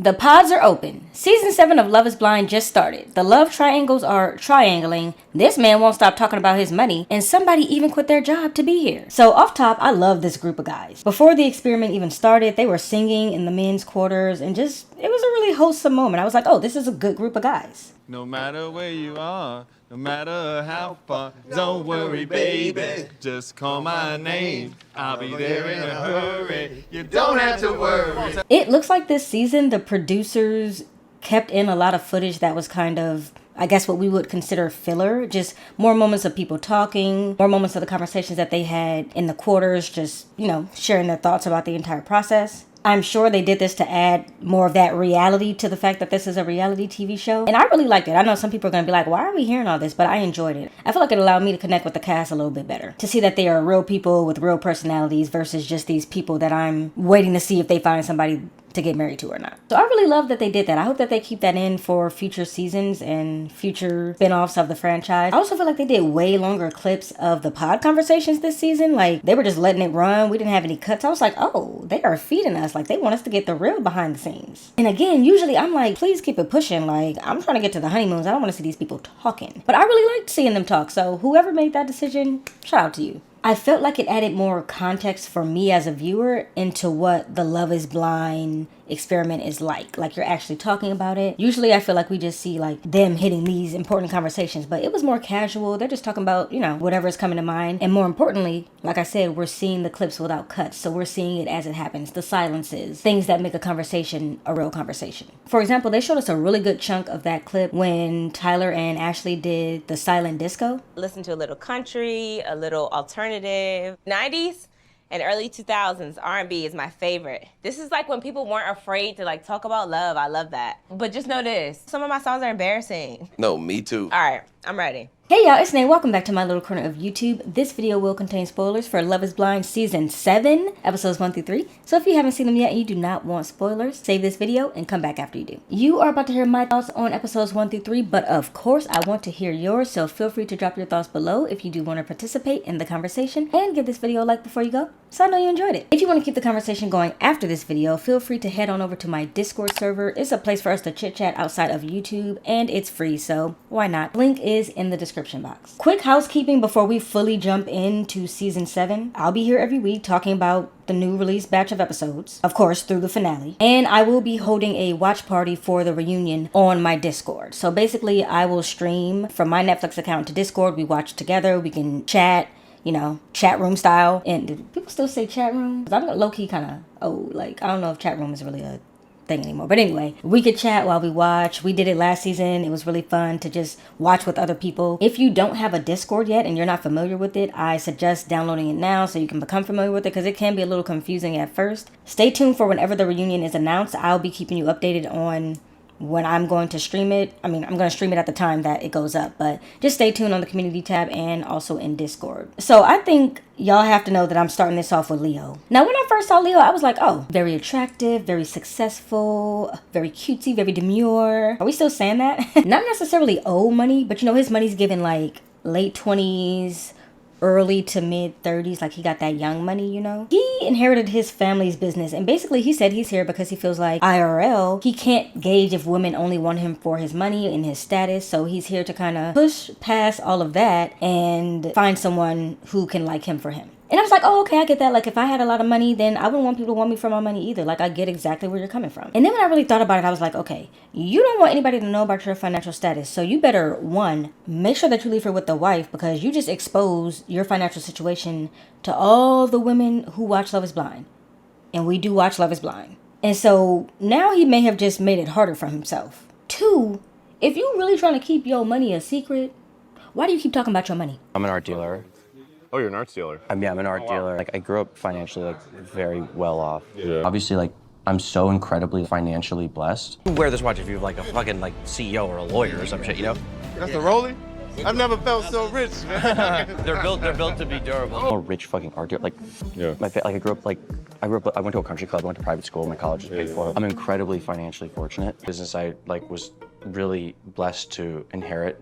The pods are open. Season 7 of Love is Blind just started. The love triangles are triangling. This man won't stop talking about his money, and somebody even quit their job to be here. So off top, I love this group of guys. Before the experiment even started, they were singing in the men's quarters, and it was a really wholesome moment. I was like, oh, this is a good group of guys. No matter where you are, no matter how far, don't worry, baby, just call my name. I'll be there in a hurry. You don't have to worry. It looks like this season, the producers kept in a lot of footage that was kind of, I guess, what we would consider filler. Just more moments of people talking, more moments of the conversations that they had in the quarters, just, sharing their thoughts about the entire process. I'm sure they did this to add more of that reality to the fact that this is a reality TV show. And I really liked it. I know some people are going to be like, why are we hearing all this? But I enjoyed it. I feel like it allowed me to connect with the cast a little bit better. To see that they are real people with real personalities versus just these people that I'm waiting to see if they find somebody to get married to or not. So I really love that they did that. I hope that they keep that in for future seasons and future spin-offs of the franchise. I also feel like they did way longer clips of the pod conversations this season. Like, they were just letting it run. We didn't have any cuts. I was like, oh, they are feeding us. Like, they want us to get the real behind the scenes. And again, usually I'm like, please keep it pushing. Like, I'm trying to get to the honeymoons. I don't want to see these people talking. But I really liked seeing them talk. So whoever made that decision, shout out to you. I felt like it added more context for me as a viewer into what the Love is Blind experiment is like you're actually talking about it. Usually I feel like we just see like them hitting these important conversations, but it was more casual. They're just talking about, whatever is coming to mind. And more importantly, like I said, we're seeing the clips without cuts. So we're seeing it as it happens, the silences, things that make a conversation a real conversation. For example, they showed us a really good chunk of that clip when Tyler and Ashley did the silent disco. Listen to a little country, a little alternative. 90s and early 2000s R&B is my favorite. This is like when people weren't afraid to like talk about love. I love that. But just know this, some of my songs are embarrassing. No, me too. All right, I'm ready. Hey y'all, it's Nae. Welcome back to my little corner of YouTube. This video will contain spoilers for Love is Blind Season 7, Episodes 1 through 3. So if you haven't seen them yet and you do not want spoilers, save this video and come back after you do. You are about to hear my thoughts on Episodes 1 through 3, but of course I want to hear yours, so feel free to drop your thoughts below if you do want to participate in the conversation, and give this video a like before you go, so I know you enjoyed it. If you want to keep the conversation going after this video, feel free to head on over to my Discord server. It's a place for us to chit-chat outside of YouTube, and it's free, so why not? Link is in the description box. Quick housekeeping before we fully jump into Season 7. I'll be here every week talking about the new release batch of episodes, of course through the finale, and I will be holding a watch party for the reunion on my Discord. So basically I will stream from my Netflix account to Discord. We watch together, we can chat, chat room style. And do people still say chat room? 'Cause I'm low-key kind of I don't know if chat room is really a thing anymore. But anyway, we could chat while we watch. We did it last season. It was really fun to just watch with other people. If you don't have a Discord yet and you're not familiar with it, I suggest downloading it now so you can become familiar with it, because it can be a little confusing at first. Stay tuned for whenever the reunion is announced. I'll be keeping you updated on when I'm going to stream it. I'm going to stream it at the time that it goes up, but just stay tuned on the community tab and also in Discord. So I think y'all have to know that I'm starting this off with Leo. Now, when I first saw Leo, I was like, oh, very attractive, very successful, very cutesy, very demure. Are we still saying that? Not necessarily old money, but his money's given like late 20s, early to mid 30s, like he got that young money, He inherited his family's business, and basically he said he's here because he feels like IRL, he can't gauge if women only want him for his money and his status, so he's here to kind of push past all of that and find someone who can like him for him. And I was like, oh, okay, I get that. Like, if I had a lot of money, then I wouldn't want people to want me for my money either. Like, I get exactly where you're coming from. And then when I really thought about it, I was like, okay, you don't want anybody to know about your financial status. So you better, one, make sure that you leave her with the wife, because you just expose your financial situation to all the women who watch Love is Blind. And we do watch Love is Blind. And so now he may have just made it harder for himself. Two, if you're really trying to keep your money a secret, why do you keep talking about your money? I'm an art dealer. Oh, you're an art dealer. I'm an art dealer. Like, I grew up financially, very well off. Yeah. Obviously, I'm so incredibly financially blessed. You wear this watch if you're a fucking CEO or a lawyer or some shit, That's a Rollie? I've never felt so rich, man. They're built to be durable. I'm a rich fucking art dealer. I grew up I went to a country club, I went to private school, my college was paid for. I'm incredibly financially fortunate. Business I was really blessed to inherit,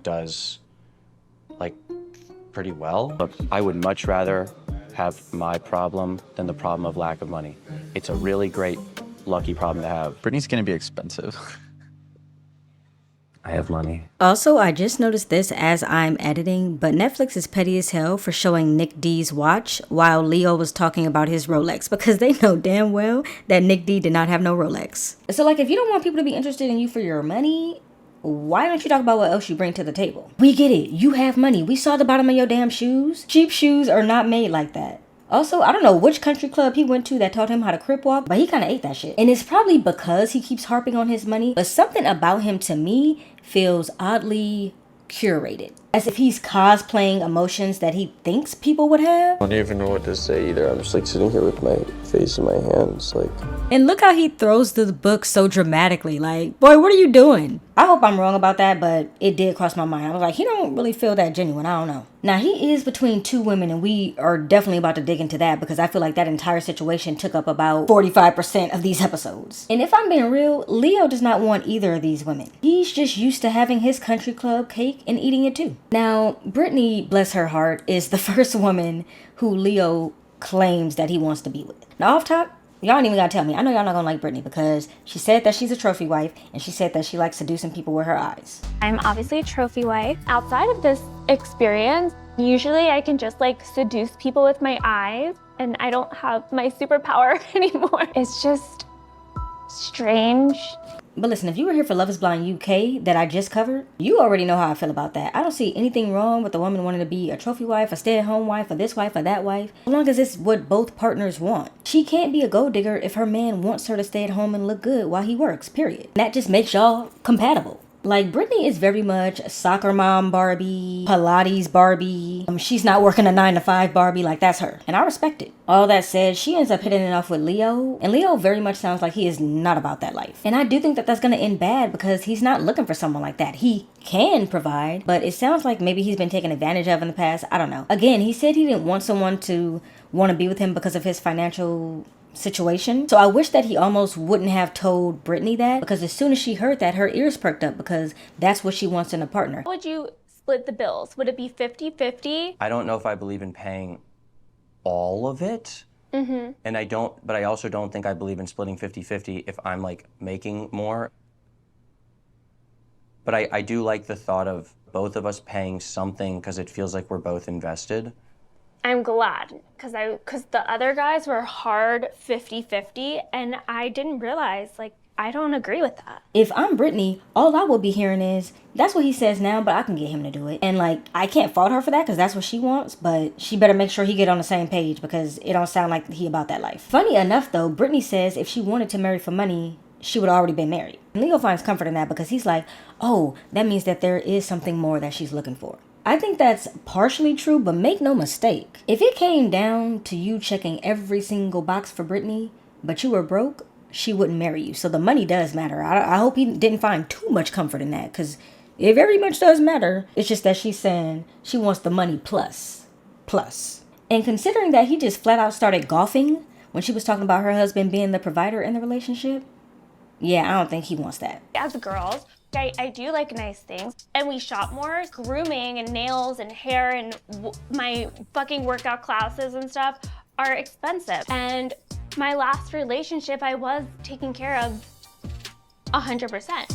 does pretty well. But I would much rather have my problem than the problem of lack of money. It's a really great lucky problem to have. Brittany's gonna be expensive. I have money. Also, I just noticed this as I'm editing, but Netflix is petty as hell for showing Nick D's watch while Leo was talking about his Rolex, because they know damn well that Nick D did not have no Rolex. So like, if you don't want people to be interested in you for your money, why don't you talk about what else you bring to the table? We get it. You have money. We saw the bottom of your damn shoes. Cheap shoes are not made like that. Also, I don't know which country club he went to that taught him how to crip walk, but he kind of ate that shit. And it's probably because he keeps harping on his money, but something about him to me feels oddly curated. As if he's cosplaying emotions that he thinks people would have. I don't even know what to say either. I'm just like sitting here with my face in my hands, like. And look how he throws the book so dramatically. Like, boy, what are you doing? I hope I'm wrong about that, but it did cross my mind. I was like, he don't really feel that genuine. I don't know. Now, he is between two women, and we are definitely about to dig into that because I feel like that entire situation took up about 45% of these episodes. And if I'm being real, Leo does not want either of these women. He's just used to having his country club cake and eating it too. Now, Brittany, bless her heart, is the first woman who Leo claims that he wants to be with. Now, off top, y'all ain't even gotta tell me. I know y'all not gonna like Brittany because she said that she's a trophy wife and she said that she likes seducing people with her eyes. I'm obviously a trophy wife. Outside of this experience, usually I can just like seduce people with my eyes and I don't have my superpower anymore. It's just strange. But listen, if you were here for Love is Blind UK that I just covered, you already know how I feel about that. I don't see anything wrong with the woman wanting to be a trophy wife, a stay-at-home wife, or this wife, or that wife, as long as it's what both partners want. She can't be a gold digger if her man wants her to stay at home and look good while he works, period. That just makes y'all compatible. Like, Brittany is very much soccer mom Barbie, Pilates Barbie. She's not working a 9-to-5 Barbie, like that's her. And I respect it. All that said, she ends up hitting it off with Leo. And Leo very much sounds like he is not about that life. And I do think that that's going to end bad because he's not looking for someone like that. He can provide, but it sounds like maybe he's been taken advantage of in the past. I don't know. Again, he said he didn't want someone to want to be with him because of his financial situation. So I wish that he almost wouldn't have told Brittany that, because as soon as she heard that, her ears perked up because that's what she wants in a partner. How would you split the bills? Would it be 50-50? I don't know if I believe in paying all of it. And but I also don't think I believe in splitting 50-50 if I'm like making more. But I do like the thought of both of us paying something because it feels like we're both invested. I'm glad because the other guys were hard 50-50 and I didn't realize, like, I don't agree with that. If I'm Brittany, all I will be hearing is, that's what he says now, but I can get him to do it. And like, I can't fault her for that because that's what she wants, but she better make sure he get on the same page because it don't sound like he about that life. Funny enough though, Brittany says if she wanted to marry for money, she would already been married. And Leo finds comfort in that because he's like, oh, that means that there is something more that she's looking for. I think that's partially true, but make no mistake. If it came down to you checking every single box for Brittany, but you were broke, she wouldn't marry you. So the money does matter. I hope he didn't find too much comfort in that, because it very much does matter. It's just that she's saying she wants the money plus. And considering that he just flat out started golfing when she was talking about her husband being the provider in the relationship, yeah, I don't think he wants that. As girls, I do like nice things, and we shop more. Grooming and nails and hair and my fucking workout classes and stuff are expensive. And my last relationship, I was taken care of 100%.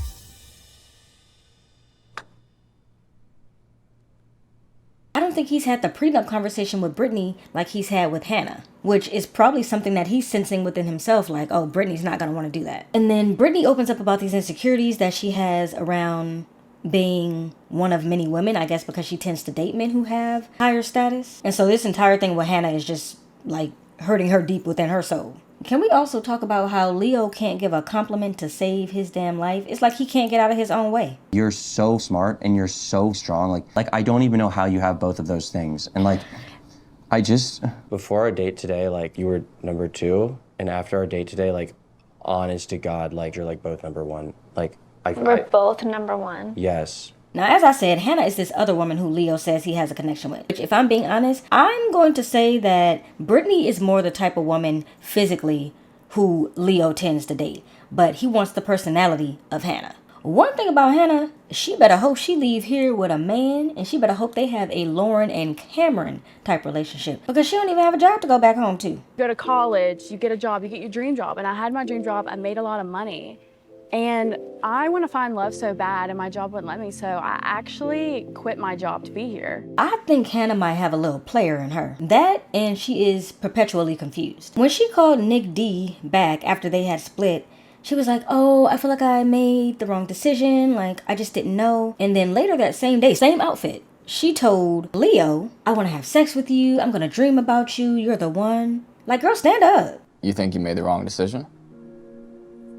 I don't think he's had the prenup conversation with Brittany like he's had with Hannah, which is probably something that he's sensing within himself, like, oh, Brittany's not going to want to do that. And then Brittany opens up about these insecurities that she has around being one of many women, I guess because she tends to date men who have higher status. And so this entire thing with Hannah is just like hurting her deep within her soul. Can we also talk about how Leo can't give a compliment to save his damn life? It's like he can't get out of his own way. You're so smart and you're so strong. Like I don't even know how you have both of those things. And like, before our date today, like you were number 2. And after our date today, like, honest to God, like you're like both number 1. Like We're both number 1. Yes. Now, as I said, Hannah is this other woman who Leo says he has a connection with. Which, if I'm being honest, I'm going to say that Brittany is more the type of woman physically who Leo tends to date. But he wants the personality of Hannah. One thing about Hannah, she better hope she leave here with a man, and she better hope they have a Lauren and Cameron type relationship, because she don't even have a job to go back home to. You go to college, you get a job, you get your dream job. And I had my dream job, I made a lot of money. And I want to find love so bad, and my job wouldn't let me, so I actually quit my job to be here. I think Hannah might have a little player in her. That, and she is perpetually confused. When she called Nick D back after they had split, she was like, oh, I feel like I made the wrong decision, like I just didn't know. And then later that same day, same outfit, she told Leo, I want to have sex with you, I'm gonna dream about you, you're the one. Like, girl, stand up. You think you made the wrong decision?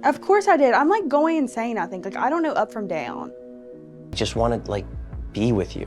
Of course I did. I'm like going insane, I think. Like, I don't know up from down. Just want to like be with you,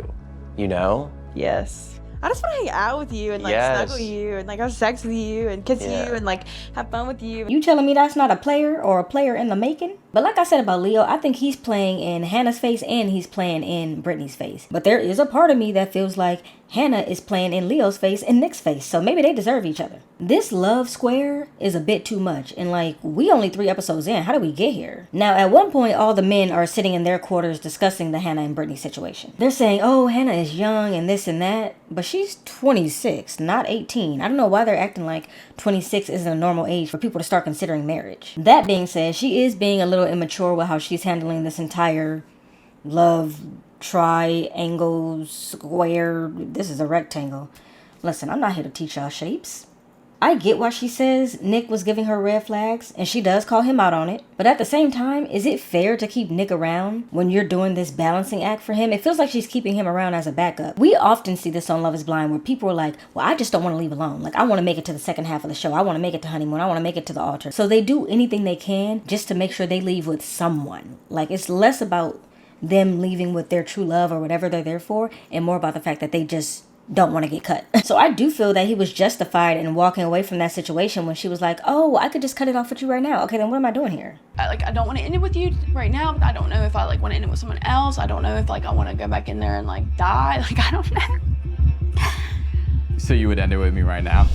you know? Yes. I just want to hang out with you and like Yes. snuggle you and like have sex with you and kiss Yeah. you and like have fun with you. You telling me that's not a player or a player in the making? But like I said about Leo, I think he's playing in Hannah's face and he's playing in Brittany's face. But there is a part of me that feels like Hannah is playing in Leo's face and Nick's face, so maybe they deserve each other. This love square is a bit too much, and like, we only 3 episodes in, how did we get here? Now, at one point, all the men are sitting in their quarters discussing the Hannah and Brittany situation. They're saying, oh, Hannah is young and this and that, but she's 26, not 18. I don't know why they're acting like 26 isn't a normal age for people to start considering marriage. That being said, she is being a little immature with how she's handling this entire love triangle, square, this is a rectangle. Listen, I'm not here to teach y'all shapes. I get why she says Nick was giving her red flags, and she does call him out on it. But at the same time, is it fair to keep Nick around when you're doing this balancing act for him? It feels like she's keeping him around as a backup. We often see this on Love is Blind where people are like, well, I just don't want to leave alone. Like, I want to make it to the second half of the show. I want to make it to honeymoon. I want to make it to the altar. So they do anything they can just to make sure they leave with someone. Like, it's less about them leaving with their true love or whatever they're there for, and more about the fact that they just don't want to get cut. So I do feel that he was justified in walking away from that situation when she was like, oh, I could just cut it off with you right now. Okay, then what am I doing here? I don't want to end it with you right now, but I don't know if I like want to end it with someone else. I don't know if like I want to go back in there and like die. Like, I don't know. So you would end it with me right now?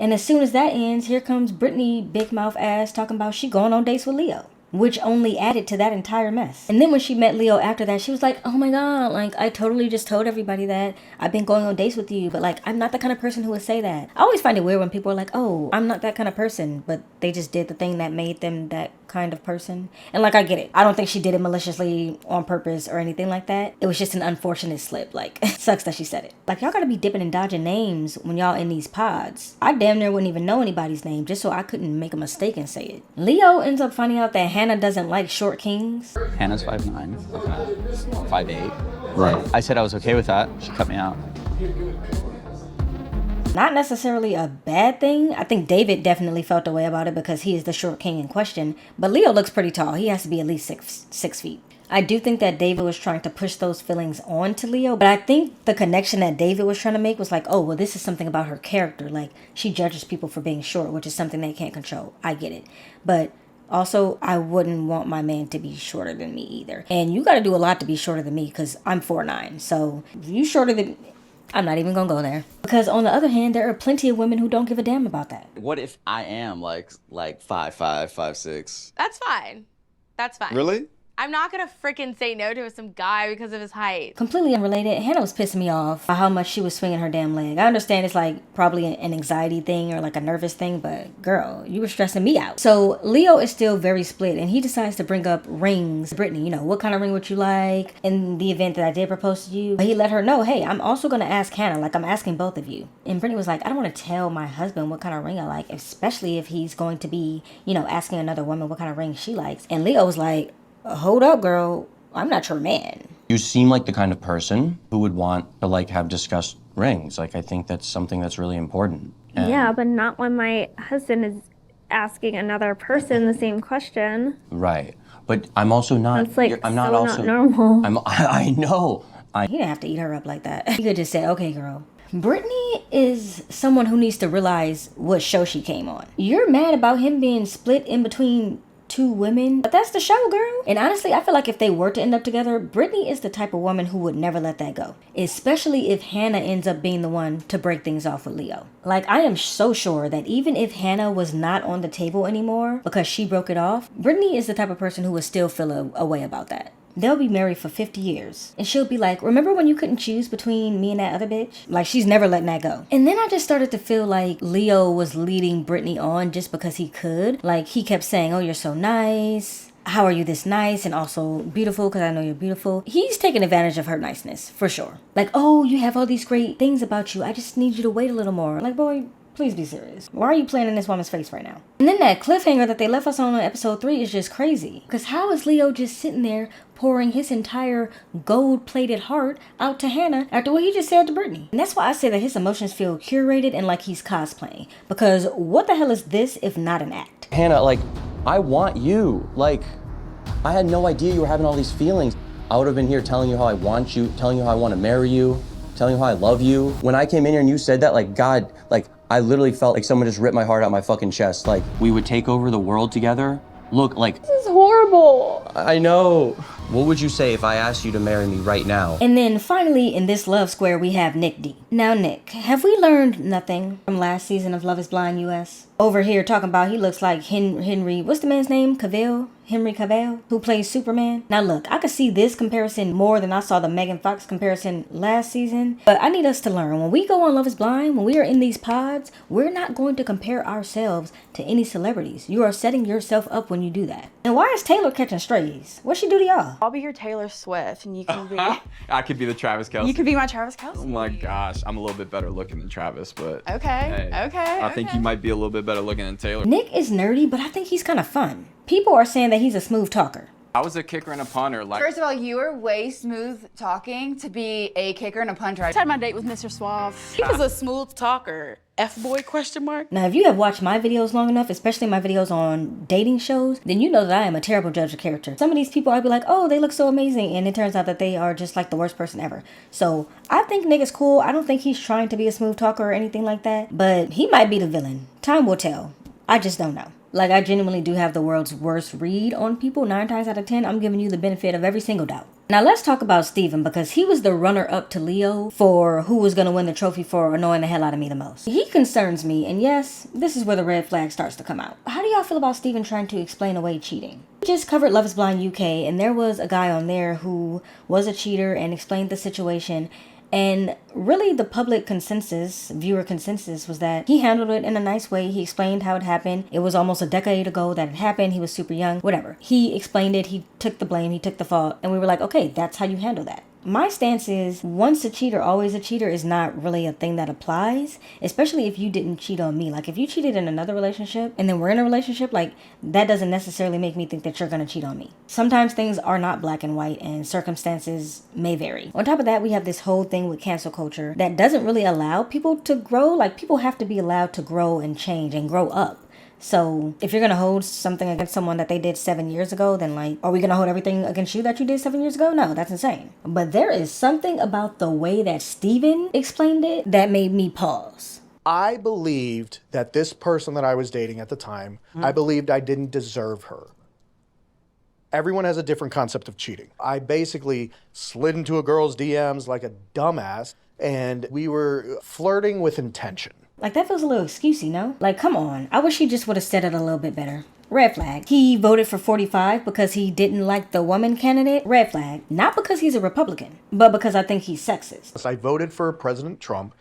And as soon as that ends, here comes Brittany big mouth ass talking about she going on dates with Leo, which only added to that entire mess. And then when she met Leo after that, she was like, oh my god, like, I totally just told everybody that I've been going on dates with you, but like, I'm not the kind of person who would say that. I always find it weird when people are like, oh, I'm not that kind of person, but they just did the thing that made them that kind of person. And like, I get it. I don't think she did it maliciously on purpose or anything like that. It was just an unfortunate slip. Like, sucks that she said it. Like, y'all gotta be dipping and dodging names when y'all in these pods. I damn near wouldn't even know anybody's name just so I couldn't make a mistake and say it. Leo ends up finding out that Hannah doesn't like short kings. Hannah's 5'9", 5'8". Right. I said I was okay with that. She cut me out. Not necessarily a bad thing. I think David definitely felt the way about it because he is the short king in question. But Leo looks pretty tall. He has to be at least six feet. I do think that David was trying to push those feelings on to Leo. But I think the connection that David was trying to make was like, oh, well, this is something about her character. Like, she judges people for being short, which is something they can't control. I get it. But also, I wouldn't want my man to be shorter than me either. And you got to do a lot to be shorter than me because I'm 4'9". So if you shorter than... I'm not even gonna go there. Because on the other hand, there are plenty of women who don't give a damn about that. What if I am like 5'5", 5'6"? That's fine. That's fine. Really? I'm not gonna freaking say no to some guy because of his height. Completely unrelated, Hannah was pissing me off by how much she was swinging her damn leg. I understand it's like probably an anxiety thing or like a nervous thing, but girl, you were stressing me out. So Leo is still very split and he decides to bring up rings. Brittany, you know, what kind of ring would you like in the event that I did propose to you? But he let her know, hey, I'm also gonna ask Hannah, like I'm asking both of you. And Brittany was like, I don't want to tell my husband what kind of ring I like, especially if he's going to be, you know, asking another woman what kind of ring she likes. And Leo was like, hold up, girl. I'm not your man. You seem like the kind of person who would want to like have discussed rings. Like, I think that's something that's really important. And Yeah, but not when my husband is asking another person the same question. right. But I'm also not. That's like I'm not so also. not normal. I know. He didn't have to eat her up like that. He could just say, okay, girl. Brittany is someone who needs to realize what show she came on. You're mad about him being split in between two women, but that's the show, girl. And honestly, I feel like if they were to end up together, Brittany is the type of woman who would never let that go. Especially if Hannah ends up being the one to break things off with Leo. Like, I am so sure that even if Hannah was not on the table anymore because she broke it off, Brittany is the type of person who would still feel a way about that. They'll be married for 50 years. And she'll be like, remember when you couldn't choose between me and that other bitch? Like, she's never letting that go. And then I just started to feel like Leo was leading Brittany on just because he could. Like, he kept saying, oh, you're so nice. How are you this nice and also beautiful because I know you're beautiful? He's taking advantage of her niceness, for sure. Like, oh, you have all these great things about you. I just need you to wait a little more. Like, boy, please be serious. Why are you playing in this woman's face right now? And then that cliffhanger that they left us on episode 3 is just crazy. Because how is Leo just sitting there pouring his entire gold-plated heart out to Hannah after what he just said to Brittany? And that's why I say that his emotions feel curated and like he's cosplaying. Because what the hell is this if not an act? Hannah, like, I want you. Like, I had no idea you were having all these feelings. I would have been here telling you how I want you, telling you how I want to marry you, telling you how I love you. When I came in here and you said that, like, God, like, I literally felt like someone just ripped my heart out my fucking chest. Like, we would take over the world together. Look, like... This is horrible. I know. What would you say if I asked you to marry me right now? And then finally, in this love square, we have Nick D. Now, Nick, have we learned nothing from last season of Love is Blind US? Over here talking about he looks like Henry, what's the man's name? Henry Cavill, who plays Superman. Now look, I could see this comparison more than I saw the Megan Fox comparison last season. But I need us to learn, when we go on Love is Blind, when we are in these pods, we're not going to compare ourselves to any celebrities. You are setting yourself up when you do that. And why is Taylor catching strays? What'd she do to y'all? I'll be your Taylor Swift, and you can be. I could be the Travis Kelce. You could be my Travis Kelce. Oh my gosh, I'm a little bit better looking than Travis, but Okay. hey, Okay. I think you might be a little bit better looking than Taylor. Nick is nerdy, but I think he's kind of fun. People are saying that he's a smooth talker. I was a kicker and a punter. Like, First of all, you are way smooth talking to be a kicker and a punter. I had my date with Mr. Suave. He was a smooth talker. F-boy question mark? Now, if you have watched my videos long enough, especially my videos on dating shows, then you know that I am a terrible judge of character. Some of these people, I'd be like, oh, they look so amazing. And it turns out that they are just like the worst person ever. So I think Nick is cool. I don't think he's trying to be a smooth talker or anything like that. But he might be the villain. Time will tell. I just don't know. Like, I genuinely do have the world's worst read on people. 9 times out of 10, I'm giving you the benefit of every single doubt. Now, let's talk about Steven, because he was the runner-up to Leo for who was going to win the trophy for annoying the hell out of me the most. He concerns me, and yes, this is where the red flag starts to come out. How do y'all feel about Steven trying to explain away cheating? We just covered Love is Blind UK, and there was a guy on there who was a cheater and explained the situation. And really the public consensus, viewer consensus, was that he handled it in a nice way. He explained how it happened. It was almost a decade ago that it happened. He was super young, whatever. He explained it. He took the blame. He took the fault. And we were like, okay, that's how you handle that. My stance is once a cheater, always a cheater is not really a thing that applies, especially if you didn't cheat on me. Like if you cheated in another relationship and then we're in a relationship, like that doesn't necessarily make me think that you're going to cheat on me. Sometimes things are not black and white and circumstances may vary. On top of that, we have this whole thing with cancel culture that doesn't really allow people to grow. Like people have to be allowed to grow and change and grow up. So if you're going to hold something against someone that they did 7 years ago, then like, are we going to hold everything against you that you did 7 years ago? No, that's insane. But there is something about the way that Steven explained it that made me pause. I believed that this person that I was dating at the time, I believed I didn't deserve her. Everyone has a different concept of cheating. I basically slid into a girl's DMs like a dumbass, and we were flirting with intention. Like, that feels a little excusey, no? Like, come on. I wish he just would have said it a little bit better. Red flag. He voted for 45 because he didn't like the woman candidate. Red flag. Not because he's a Republican, but because I think he's sexist. I voted for President Trump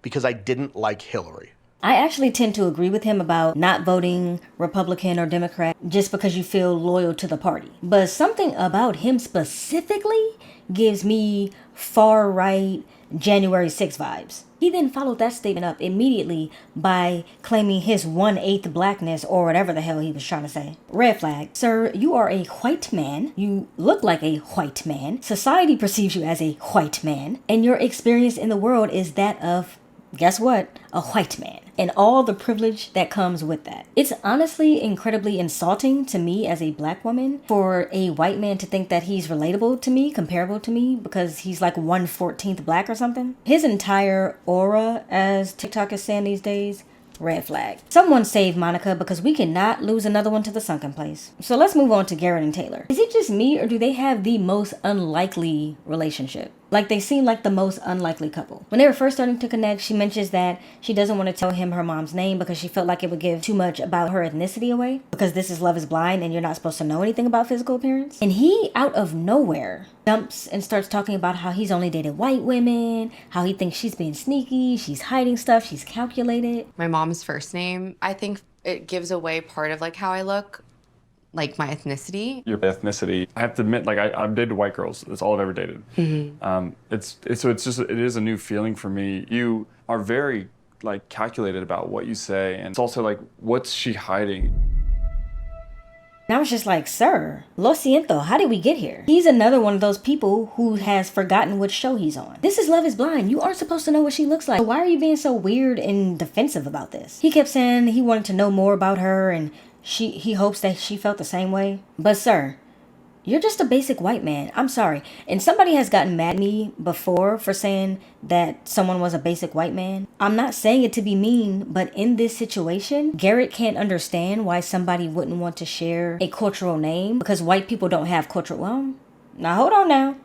because I didn't like Hillary. I actually tend to agree with him about not voting Republican or Democrat just because you feel loyal to the party. But something about him specifically gives me far-right January 6 vibes. He then followed that statement up immediately by claiming his 1/8 blackness or whatever the hell he was trying to say. Red flag. Sir, you are a white man. You look like a white man. Society perceives you as a white man. And your experience in the world is that of, guess what? A white man. And all the privilege that comes with that. It's honestly incredibly insulting to me as a black woman for a white man to think that he's relatable to me, comparable to me, because he's like 1/14 black or something. His entire aura, as TikTok is saying these days, red flag. Someone save Monica because we cannot lose another one to the sunken place. So let's move on to Garrett and Taylor. Is it just me or do they have the most unlikely relationship? Like, they seem like the most unlikely couple. When they were first starting to connect, she mentions that she doesn't want to tell him her mom's name because she felt like it would give too much about her ethnicity away, because this is Love is Blind and you're not supposed to know anything about physical appearance. And he, out of nowhere, jumps and starts talking about how he's only dated white women, how he thinks she's being sneaky, she's hiding stuff, she's calculated. My mom's first name, I think it gives away part of like how I look. Like my ethnicity. Your ethnicity. I have to admit, like I've dated white girls. That's all I've ever dated. It is a new feeling for me. You are very like calculated about what you say, and it's also like, what's she hiding? And I was just like, sir, lo siento, how did we get here? He's another one of those people who has forgotten which show he's on. This is Love is Blind. You aren't supposed to know what she looks like. Why are you being so weird and defensive about this? He kept saying he wanted to know more about her and he hopes that she felt the same way. But sir, you're just a basic white man. I'm sorry. And somebody has gotten mad at me before for saying that someone was a basic white man. I'm not saying it to be mean, but in this situation, Garrett can't understand why somebody wouldn't want to share a cultural name because white people don't have cultural. Well, now hold on now.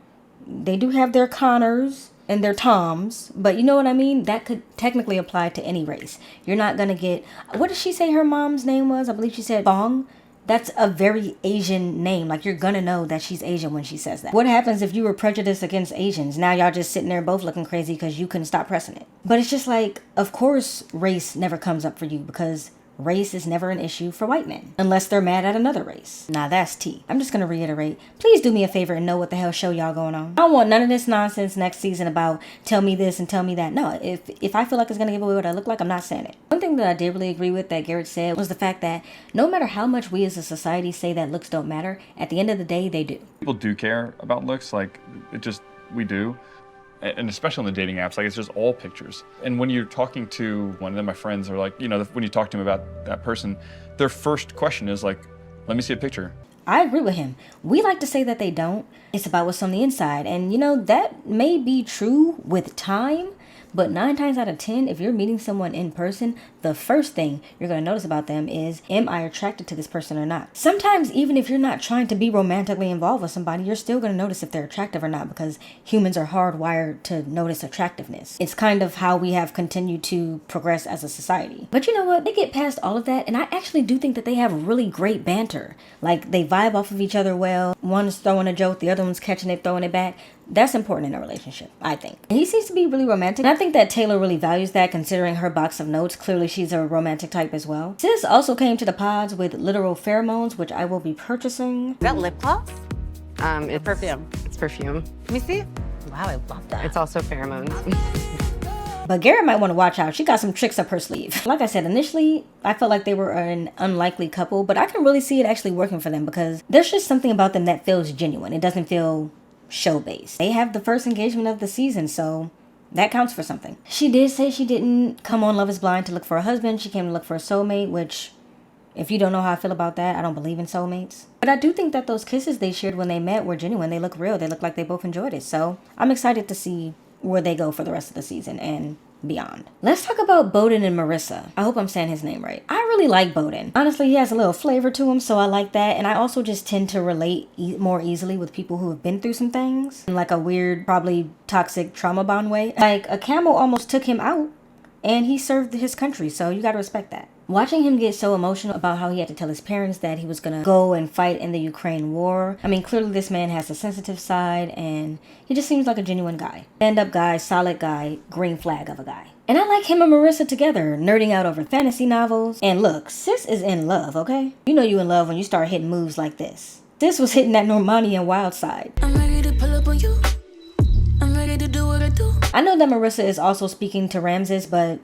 They do have their Connors and their Toms, but you know what I mean? That could technically apply to any race. You're not gonna get, what did she say her mom's name was? I believe she said Bong. That's a very Asian name. Like, you're gonna know that she's Asian when she says that. What happens if you were prejudiced against Asians? Now y'all just sitting there both looking crazy because you couldn't stop pressing it. But it's just like, of course race never comes up for you because race is never an issue for white men unless they're mad at another race. Now that's tea. I'm just gonna reiterate, please do me a favor and know what the hell show y'all going on. I don't want none of this nonsense next season about tell me this and tell me that. No, if I feel like it's gonna give away what I look like, I'm not saying it. One thing that I did really agree with that Garrett said was the fact that no matter how much we as a society say that looks don't matter, at the end of the day they do. People do care about looks, like we do. And especially on the dating apps, like it's just all pictures. And when you're talking to one of them, my friends are like, you know, when you talk to them about that person, their first question is like, let me see a picture. I agree with him. We like to say that they don't. It's about what's on the inside. And you know, that may be true with time, but 9 times out of 10, if you're meeting someone in person, the first thing you're going to notice about them is, am I attracted to this person or not? Sometimes, even if you're not trying to be romantically involved with somebody, you're still going to notice if they're attractive or not because humans are hardwired to notice attractiveness. It's kind of how we have continued to progress as a society. But you know what? They get past all of that, and I actually do think that they have really great banter. Like, they vibe off of each other well. One's throwing a joke, the other one's catching it, throwing it back. That's important in a relationship, I think. And he seems to be really romantic. And I think that Taylor really values that considering her box of notes. Clearly she's a romantic type as well. Sis also came to the pods with literal pheromones, which I will be purchasing. Is that lip gloss? It's perfume. It's perfume. Let me see. Wow, I love that. It's also pheromones. But Garrett might want to watch out. She got some tricks up her sleeve. Like I said, initially, I felt like they were an unlikely couple, but I can really see it actually working for them because there's just something about them that feels genuine. It doesn't feel show-based. They have the first engagement of the season, so that counts for something. She did say she didn't come on Love is Blind to look for a husband. She came to look for a soulmate, which, if you don't know how I feel about that, I don't believe in soulmates. But I do think that those kisses they shared when they met were genuine. They look real. They look like they both enjoyed it. So I'm excited to see where they go for the rest of the season and beyond. Let's talk about Bohdan and Marissa. I hope I'm saying his name right. I really like Bohdan. Honestly, he has a little flavor to him, so I like that. And I also just tend to relate more easily with people who have been through some things in like a weird, probably toxic trauma bond way. Like, a camel almost took him out and he served his country, so you gotta respect that. Watching him get so emotional about how he had to tell his parents that he was gonna go and fight in the Ukraine war. I mean, clearly this man has a sensitive side and he just seems like a genuine guy. Stand-up guy, solid guy, green flag of a guy. And I like him and Marissa together, nerding out over fantasy novels. And look, sis is in love, okay? You know you in love when you start hitting moves like this. Sis was hitting that Normanian wild side. I'm ready to pull up on you. I'm ready to do what I do. I know that Marissa is also speaking to Ramses, but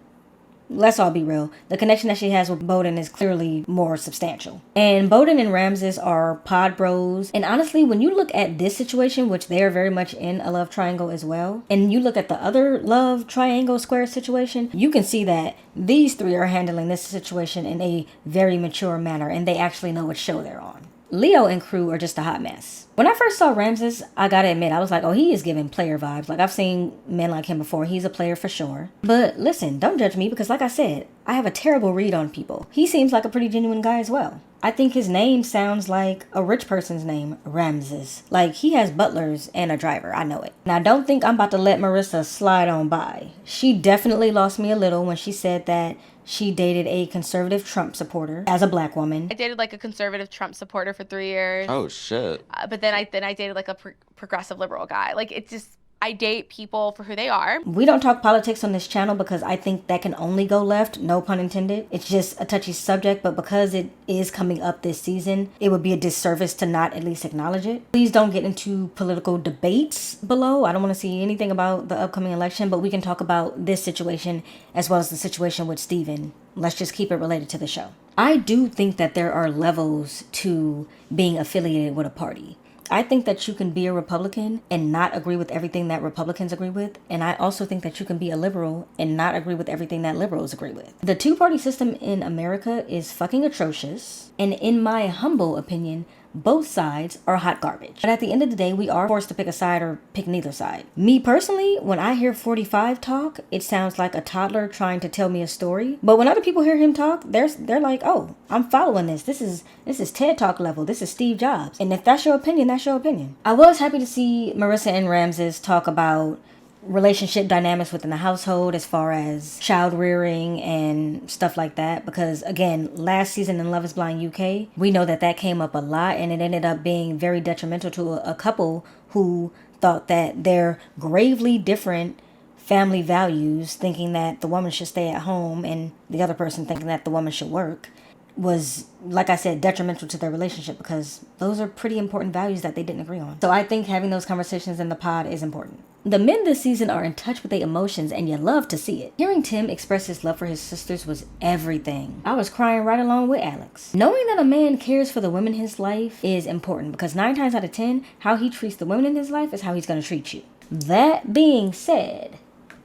let's all be real. The connection that she has with Bohdan is clearly more substantial. And Bohdan and Ramses are pod bros. And honestly, when you look at this situation, which they are very much in a love triangle as well, and you look at the other love triangle square situation, you can see that these three are handling this situation in a very mature manner and they actually know what show they're on. Leo and crew are just a hot mess. When I first saw Ramses, I gotta admit, I was like, oh, he is giving player vibes. Like, I've seen men like him before. He's a player for sure. But listen, don't judge me because like I said, I have a terrible read on people. He seems like a pretty genuine guy as well. I think his name sounds like a rich person's name, Ramses. Like, he has butlers and a driver, I know it. Now, don't think I'm about to let Marissa slide on by. She definitely lost me a little when she said that she dated a conservative Trump supporter as a black woman. I dated like a conservative Trump supporter for 3 years. Oh shit. But then I dated like a progressive liberal guy. Like, it's just, I date people for who they are. We don't talk politics on this channel because I think that can only go left, no pun intended. It's just a touchy subject, but because it is coming up this season, it would be a disservice to not at least acknowledge it. Please don't get into political debates below. I don't want to see anything about the upcoming election, but we can talk about this situation as well as the situation with Steven. Let's just keep it related to the show. I do think that there are levels to being affiliated with a party. I think that you can be a Republican and not agree with everything that Republicans agree with. And I also think that you can be a liberal and not agree with everything that liberals agree with. The two-party system in America is fucking atrocious. And in my humble opinion, both sides are hot garbage. But at the end of the day, we are forced to pick a side or pick neither side. Me personally, when I hear 45 talk, it sounds like a toddler trying to tell me a story. But when other people hear him talk, they're like, oh, I'm following this. This is TED Talk level. This is Steve Jobs. And if that's your opinion, that's your opinion. I was happy to see Marissa and Ramses talk about relationship dynamics within the household as far as child rearing and stuff like that, because again, last season in Love is Blind UK, we know that came up a lot, and it ended up being very detrimental to a couple who thought that their gravely different family values, thinking that the woman should stay at home and the other person thinking that the woman should work, was, like I said, detrimental to their relationship, because those are pretty important values that they didn't agree on. So I think having those conversations in the pod is important. The men this season are in touch with their emotions, and you love to see it. Hearing Tim express his love for his sisters was everything. I was crying right along with Alex. Knowing that a man cares for the women in his life is important, because 9 times out of 10, how he treats the women in his life is how he's going to treat you. That being said,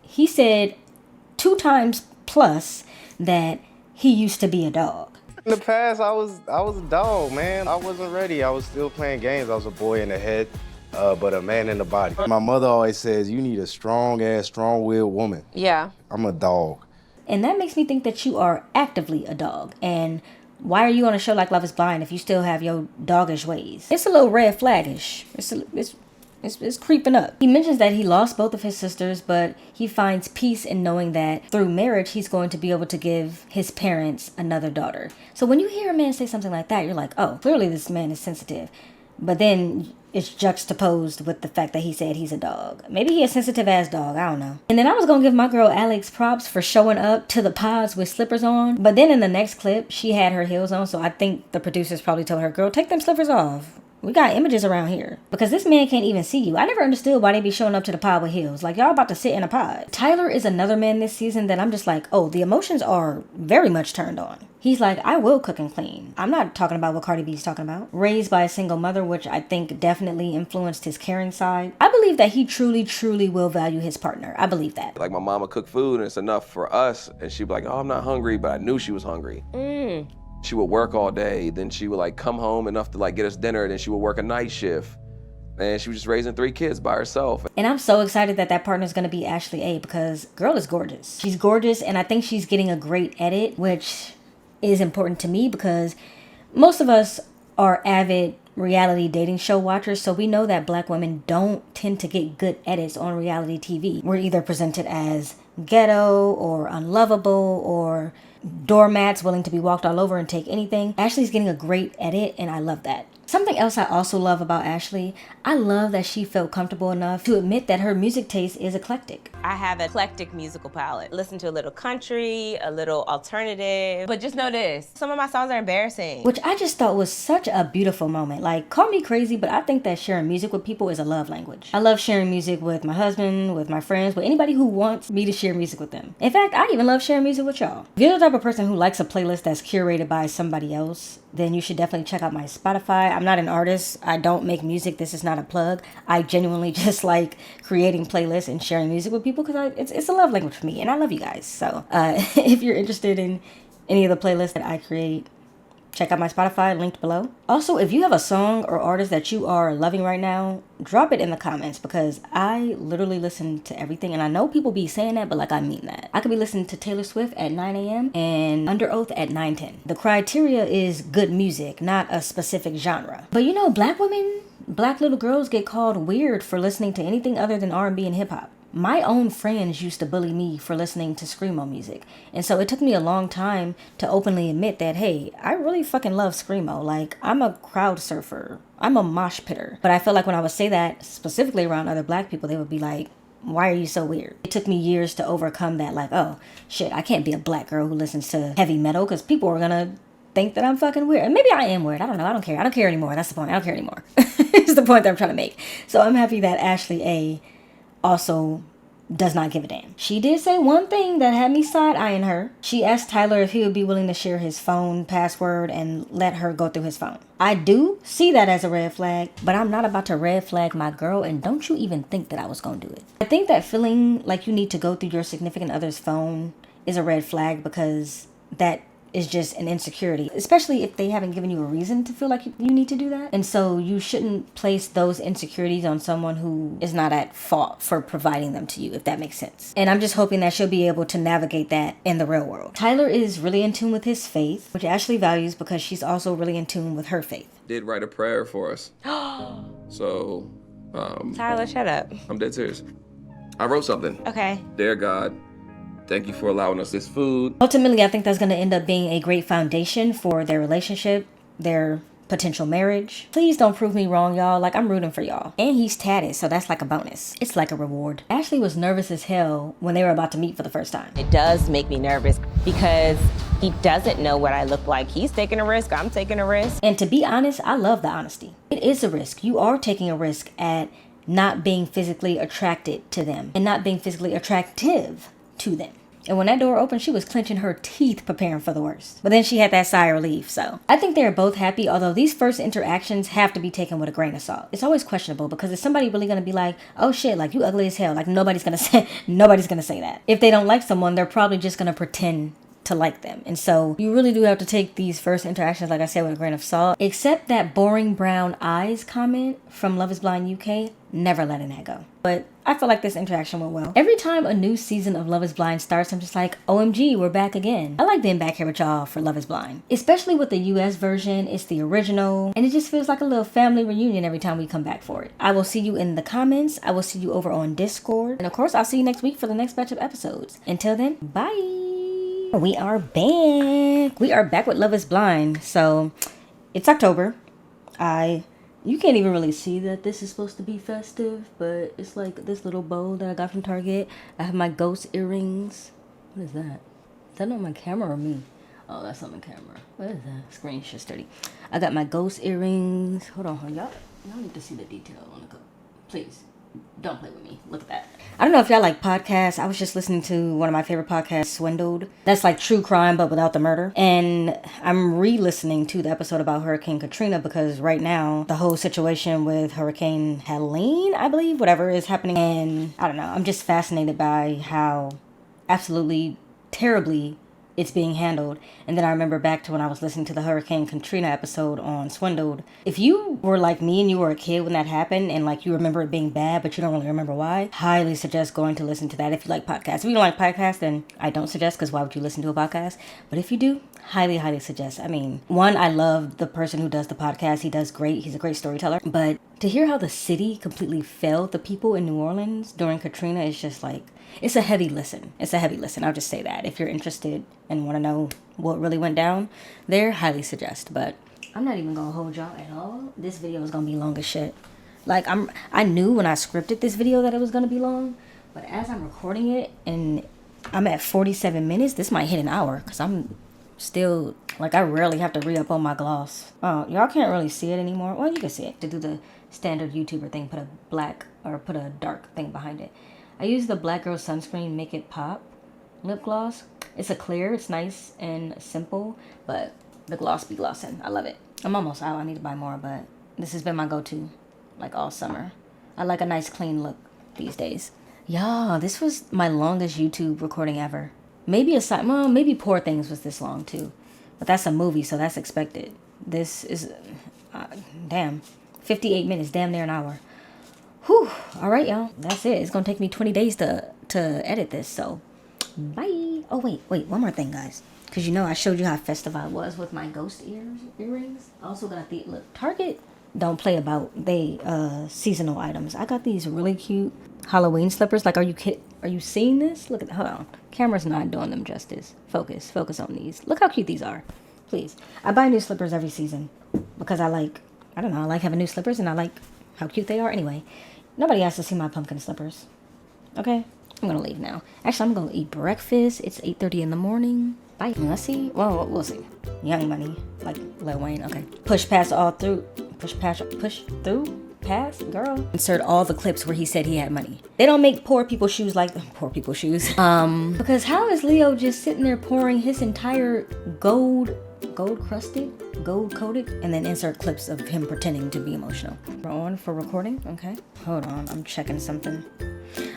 he said 2 times plus that he used to be a dog. In the past, I was a dog, man. I wasn't ready. I was still playing games. I was a boy in the head, but a man in the body. My mother always says, you need a strong-ass, strong-willed woman. Yeah. I'm a dog. And that makes me think that you are actively a dog. And why are you on a show like Love is Blind if you still have your doggish ways? It's a little red flaggish. It's creeping up. He mentions that he lost both of his sisters, but he finds peace in knowing that through marriage, he's going to be able to give his parents another daughter. So when you hear a man say something like that, you're like, oh, clearly this man is sensitive. But then it's juxtaposed with the fact that he said he's a dog. Maybe he's a sensitive ass dog, I don't know. And then I was gonna give my girl Alex props for showing up to the pods with slippers on. But then in the next clip, she had her heels on, so I think the producers probably told her, girl, take them slippers off. We got images around here. Because this man can't even see you. I never understood why they be showing up to the pod with heels. Like, y'all about to sit in a pod. Tyler is another man this season that I'm just like, oh, the emotions are very much turned on. He's like, I will cook and clean. I'm not talking about what Cardi B's talking about. Raised by a single mother, which I think definitely influenced his caring side. I believe that he truly, truly will value his partner. I believe that. Like, my mama cook food and it's enough for us, and she'd be like, oh, I'm not hungry, but I knew she was hungry. She would work all day, then she would like come home enough to like get us dinner, then she would work a night shift. And she was just raising 3 kids by herself. And I'm so excited that that partner is going to be Ashley A, because girl is gorgeous. She's gorgeous, and I think she's getting a great edit, which is important to me because most of us are avid reality dating show watchers, so we know that black women don't tend to get good edits on reality TV. We're either presented as ghetto or unlovable or doormats willing to be walked all over and take anything. Ashley's getting a great edit, and I love that. Something else I also love about Ashley, I love that she felt comfortable enough to admit that her music taste is eclectic. I have an eclectic musical palette. Listen to a little country, a little alternative, but just know this, some of my songs are embarrassing. Which I just thought was such a beautiful moment. Like, call me crazy, but I think that sharing music with people is a love language. I love sharing music with my husband, with my friends, with anybody who wants me to share music with them. In fact, I even love sharing music with y'all. If you're the type of person who likes a playlist that's curated by somebody else, then you should definitely check out my Spotify. I'm not an artist. I don't make music. This is not a plug. I genuinely just like creating playlists and sharing music with people because it's a love language for me, and I love you guys. So if you're interested in any of the playlists that I create, Check out my Spotify, linked below. Also, if you have a song or artist that you are loving right now, drop it in the comments because I literally listen to everything. And I know people be saying that, but like I mean that. I could be listening to Taylor Swift at 9 a.m. and Under Oath at 9:10. The criteria is good music, not a specific genre. But you know, black women, black little girls get called weird for listening to anything other than R&B and hip hop. My own friends used to bully me for listening to screamo music. And so it took me a long time to openly admit that, hey, I really fucking love screamo. Like, I'm a crowd surfer. I'm a mosh pitter. But I feel like when I would say that specifically around other black people, they would be like, why are you so weird? It took me years to overcome that. Like, oh, shit, I can't be a black girl who listens to heavy metal because people are gonna think that I'm fucking weird. And maybe I am weird. I don't know. I don't care. I don't care anymore. That's the point. I don't care anymore. It's the point that I'm trying to make. So I'm happy that Ashley A also does not give a damn. She did say one thing that had me side-eyeing her. She asked Tyler if he would be willing to share his phone password and let her go through his phone. I do see that as a red flag, but I'm not about to red flag my girl, and don't you even think that I was gonna do it. I think that feeling like you need to go through your significant other's phone is a red flag because that is just an insecurity, especially if they haven't given you a reason to feel like you need to do that. And so you shouldn't place those insecurities on someone who is not at fault for providing them to you, if that makes sense. And I'm just hoping that she'll be able to navigate that in the real world. Tyler is really in tune with his faith, which Ashley values because she's also really in tune with her faith. Did write a prayer for us. So, Tyler, shut up. I'm dead serious. I wrote something. Okay. Dear God, thank you for allowing us this food. Ultimately, I think that's going to end up being a great foundation for their relationship, their potential marriage. Please don't prove me wrong, y'all. Like, I'm rooting for y'all. And he's tatted, so that's like a bonus. It's like a reward. Ashley was nervous as hell when they were about to meet for the first time. It does make me nervous because he doesn't know what I look like. He's taking a risk. I'm taking a risk. And to be honest, I love the honesty. It is a risk. You are taking a risk at not being physically attracted to them and not being physically attractive to them. And when that door opened, she was clenching her teeth preparing for the worst. But then she had that sigh of relief, so. I think they're both happy, although these first interactions have to be taken with a grain of salt. It's always questionable because is somebody really gonna be like, oh shit, like you ugly as hell? Like nobody's gonna say that. If they don't like someone, they're probably just gonna pretend to like them. And so you really do have to take these first interactions, like I said, with a grain of salt. Except that boring brown eyes comment from Love is Blind UK, never letting that go. But I feel like this interaction went well. Every time a new season of Love is Blind starts, I'm just like, OMG, we're back again. I like being back here with y'all for Love is Blind. Especially with the US version, it's the original, and it just feels like a little family reunion every time we come back for it. I will see you in the comments. I will see you over on Discord. And of course, I'll see you next week for the next batch of episodes. Until then, bye. We are back. We are back with Love is Blind. So it's October. You can't even really see that this is supposed to be festive, but it's like this little bow that I got from Target. I have my ghost earrings. What is that? Is that on my camera or me? Oh, that's on the camera. What is that? Screen shit's dirty. I got my ghost earrings. Hold on. Y'all need to see the detail on the coat. Please. Don't play with me. Look at that. I don't know if y'all like podcasts. I was just listening to one of my favorite podcasts, Swindled. That's like true crime, but without the murder. And I'm re-listening to the episode about Hurricane Katrina because right now, the whole situation with Hurricane Helene, I believe, whatever is happening. And I don't know. I'm just fascinated by how absolutely terribly it's being handled. And then I remember back to when I was listening to the Hurricane Katrina episode on Swindled. If you were like me and you were a kid when that happened and like you remember it being bad but you don't really remember why, highly suggest going to listen to that if you like podcasts. If you don't like podcasts, then I don't suggest because why would you listen to a podcast? But if you do, highly suggest. I mean, one, I love the person who does the podcast. He does great. He's a great storyteller. But to hear how the city completely failed the people in New Orleans during Katrina is just like, it's a heavy listen. I'll just say that. If you're interested and want to know what really went down there, highly suggest. But I'm not even going to hold y'all at all. This video is going to be long as shit. Like, I knew when I scripted this video that it was going to be long. But as I'm recording it and I'm at 47 minutes, this might hit an hour because I'm still, like, I rarely have to re-up on my gloss. Oh, y'all can't really see it anymore. Well, you can see it. To do the standard YouTuber thing, put a dark thing behind it. I use the Black Girl Sunscreen Make It Pop lip gloss. It's a clear, it's nice and simple, but the gloss be glossing. I love it. I'm almost out. I need to buy more, but this has been my go-to like all summer. I like a nice clean look these days. Y'all, this was my longest YouTube recording ever. Maybe maybe Poor Things was this long too. But that's a movie, so that's expected. This is, damn, 58 minutes, damn near an hour. Whew. All right, y'all. That's it. It's going to take me 20 days to edit this, so bye. Oh, wait, one more thing, guys. Because you know I showed you how festive I was with my ghost earrings. I also got the, look, Target don't play about they seasonal items. I got these really cute Halloween slippers. Like, are you seeing this? Look at, hold on. Camera's not doing them justice. Focus on these. Look how cute these are. Please. I buy new slippers every season because I like having new slippers and I like how cute they are. Anyway, nobody has to see my pumpkin slippers. Okay? I'm gonna leave now. Actually, I'm gonna eat breakfast. It's 8:30 in the morning. Bye. Let's see. Well, we'll see. Young Money, like Lil Wayne. Okay. Push through. Pass, girl. Insert all the clips where he said he had money. They don't make poor people shoes like poor people shoes. Because how is Leo just sitting there pouring his entire gold coated, and then insert clips of him pretending to be emotional. We're on for recording. Okay. Hold on. I'm checking something.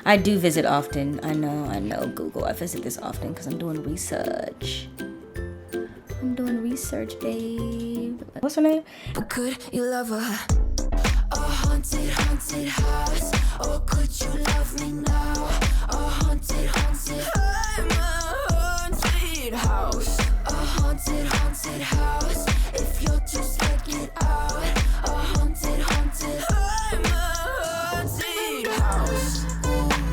I do visit often. I know, Google. I visit this often because I'm doing research. Babe. What's her name? Could you love her? A haunted house. Or could you love me now?